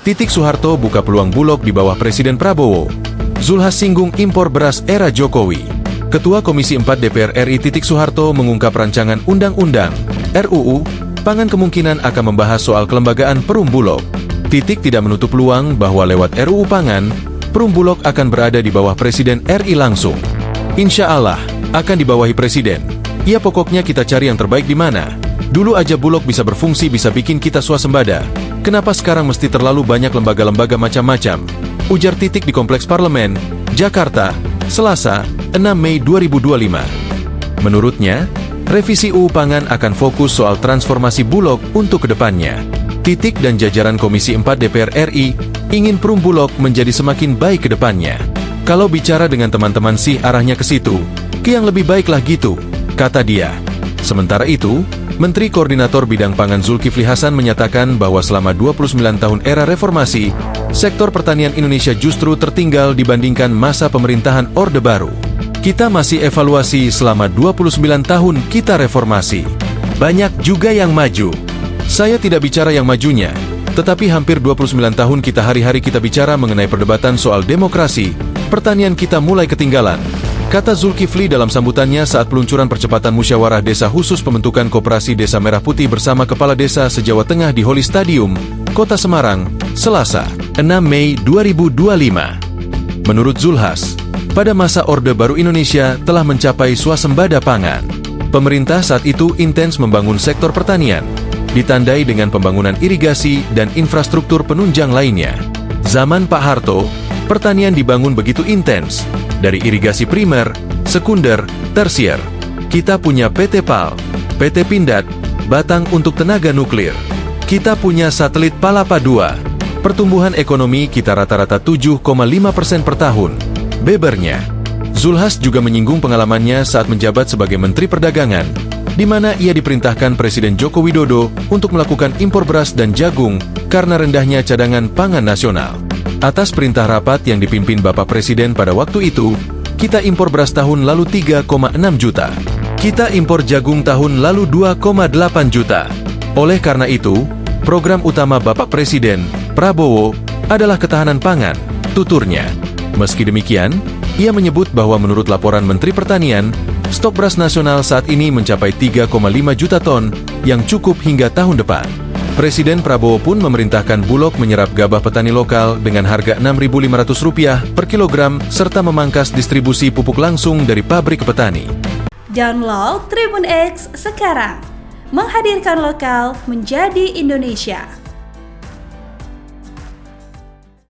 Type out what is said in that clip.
Titik Soeharto buka peluang Bulog di bawah Presiden Prabowo. Zulhas singgung impor beras era Jokowi. Ketua Komisi 4 DPR RI Titik Soeharto mengungkap rancangan Undang-Undang RUU Pangan kemungkinan akan membahas soal kelembagaan Perum Bulog. Titik tidak menutup peluang bahwa lewat RUU Pangan, Perum Bulog akan berada di bawah Presiden RI langsung. Insya Allah akan dibawahi Presiden. Ya pokoknya kita cari yang terbaik di mana. Dulu aja Bulog bisa berfungsi, bisa bikin kita swasembada. Kenapa sekarang mesti terlalu banyak lembaga-lembaga macam-macam? Ujar Titik di Kompleks Parlemen, Jakarta, Selasa, 6 Mei 2025. Menurutnya, revisi UU Pangan akan fokus soal transformasi Bulog untuk kedepannya. Titik dan jajaran Komisi 4 DPR RI ingin Perum Bulog menjadi semakin baik ke depannya. Kalau bicara dengan teman-teman sih arahnya ke situ, ke yang lebih baik lah gitu, kata dia. Sementara itu, Menteri Koordinator Bidang Pangan Zulkifli Hasan menyatakan bahwa selama 29 tahun era reformasi, sektor pertanian Indonesia justru tertinggal dibandingkan masa pemerintahan Orde Baru. Kita masih evaluasi selama 29 tahun kita reformasi. Banyak juga yang maju. Saya tidak bicara yang majunya, tetapi hampir 29 tahun kita hari-hari kita bicara mengenai perdebatan soal demokrasi, pertanian kita mulai ketinggalan, kata Zulkifli dalam sambutannya saat peluncuran percepatan musyawarah desa khusus pembentukan koperasi Desa Merah Putih bersama Kepala Desa se-Jawa Tengah di Holy Stadium, Kota Semarang, Selasa, 6 Mei 2025. Menurut Zulhas, pada masa Orde Baru Indonesia telah mencapai swasembada pangan. Pemerintah saat itu intens membangun sektor pertanian, ditandai dengan pembangunan irigasi dan infrastruktur penunjang lainnya. Zaman Pak Harto, pertanian dibangun begitu intens, dari irigasi primer, sekunder, tersier. Kita punya PT PAL, PT Pindad, Batang untuk tenaga nuklir. Kita punya satelit Palapa II. Pertumbuhan ekonomi kita rata-rata 7,5% per tahun. Bebernya. Zulhas juga menyinggung pengalamannya saat menjabat sebagai Menteri Perdagangan, di mana ia diperintahkan Presiden Joko Widodo untuk melakukan impor beras dan jagung karena rendahnya cadangan pangan nasional. Atas perintah rapat yang dipimpin Bapak Presiden pada waktu itu, kita impor beras tahun lalu 3,6 juta. Kita impor jagung tahun lalu 2,8 juta. Oleh karena itu, program utama Bapak Presiden, Prabowo, adalah ketahanan pangan, tuturnya. Meski demikian, ia menyebut bahwa menurut laporan Menteri Pertanian, stok beras nasional saat ini mencapai 3,5 juta ton yang cukup hingga tahun depan. Presiden Prabowo pun memerintahkan Bulog menyerap gabah petani lokal dengan harga Rp6.500 per kilogram serta memangkas distribusi pupuk langsung dari pabrik ke petani. Download Tribun X sekarang, menghadirkan lokal menjadi Indonesia.